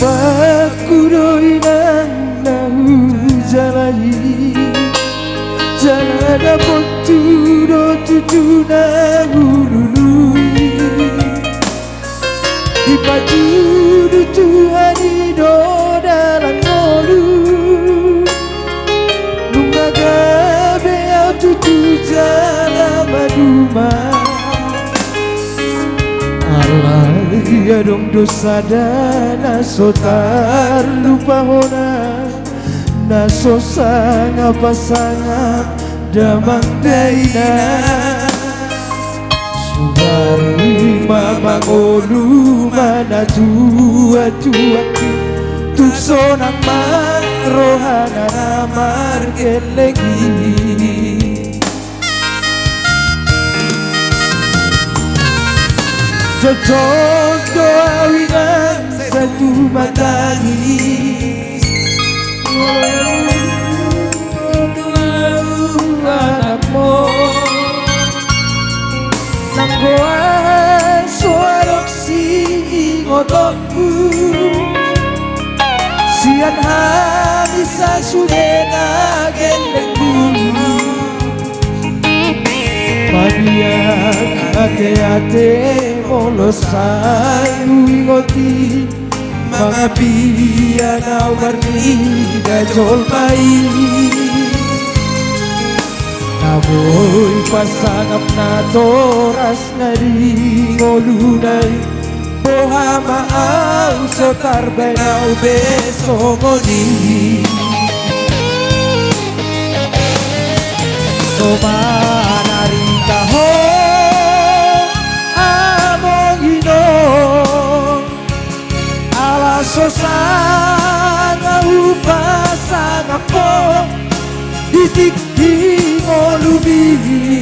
Pakuroinan nahu jalai Jalada poturo tutuna hurului Ipatudu tuhani do dalam molu Lumagabe au tutu jala maduma ya dong dosa dana sotar lupa hona naso sanga pasanga damang daina sugari mama olu mana tua tuk sonang marohana margelegi Jodoh doawinan satu matangis anakmu nanggoan suarok si ngotokku sian habisa sudena gendengku Padiak ate-ate molosai uingoti mga piyanaw marni gajol mai Namoy pasangap na toras na ringolunay Bohama ang sotar benaw beso ngoni Somanari kaho among inom Alaso sana upasang ako Ditikti mo lumihi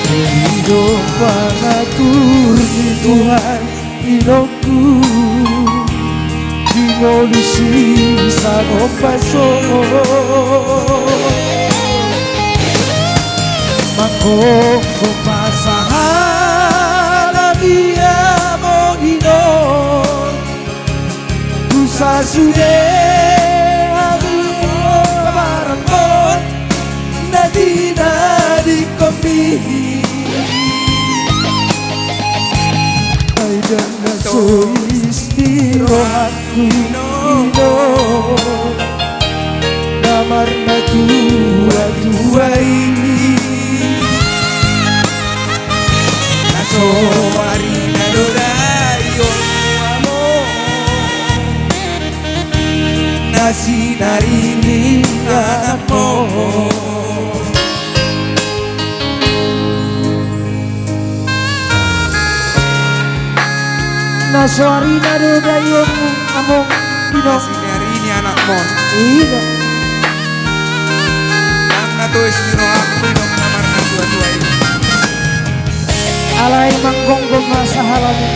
Hidong pangatur ni Tuhan inongku Ngolusi sa paso Mako kumasahan dia mo inon Kusa sude aku barang mon Nadi kopi Ay dan naso istirahatku Damar na tua ini Naso marina dodayo amor Nasi narini amor Naso harina dodayo amor Nasi hari ini anak mon Iya Ang nato istiro aku dong kamar na tua ini Alay manggonggong masa halamu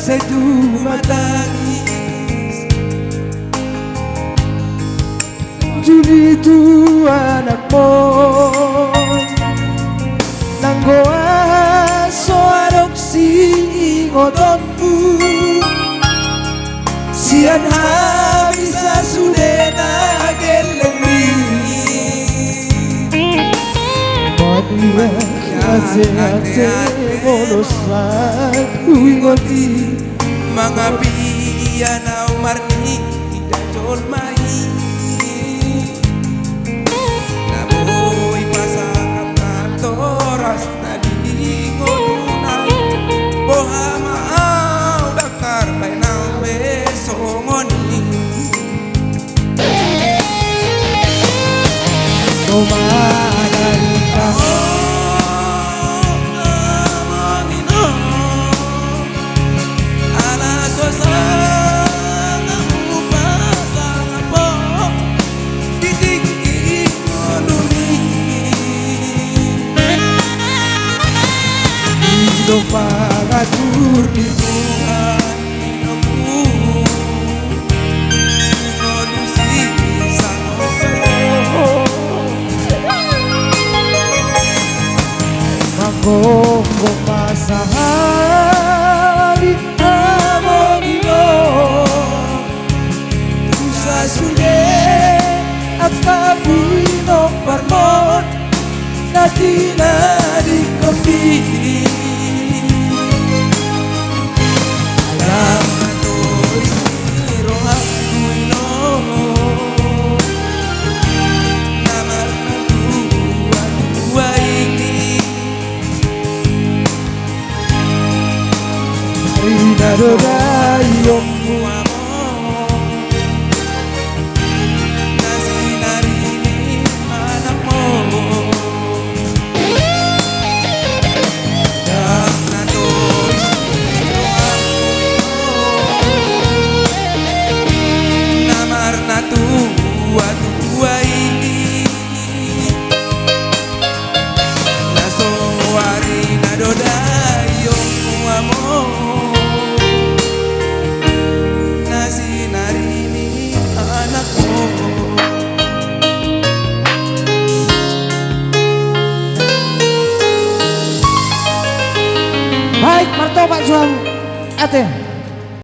Satu matangis Juli itu anakmu Nanggoa soarok si ngotonku Sian habisa sudena gelemi Madia ate-ate molosan uingoti Mga piyanaw marni dajol mai Naboy pasangap na toras na dingodunay Bohama au dakar bainaw beso ngoni Somanari kaho Ala sosa matur di Tuhan hidupku Kondisi sanope mangkongko pasahari amongino Tusa sude akabino parmon natina di kopi Alam na to'y siro ang dulo Namar na tuwa ini Rinadodayong Mua mo Na sinarinig anak mo Alam na to'y siro ang dulo Namar na tuwa ini Nasowari na dodayong amor na sinarinig anak mo. baik martobat suam ate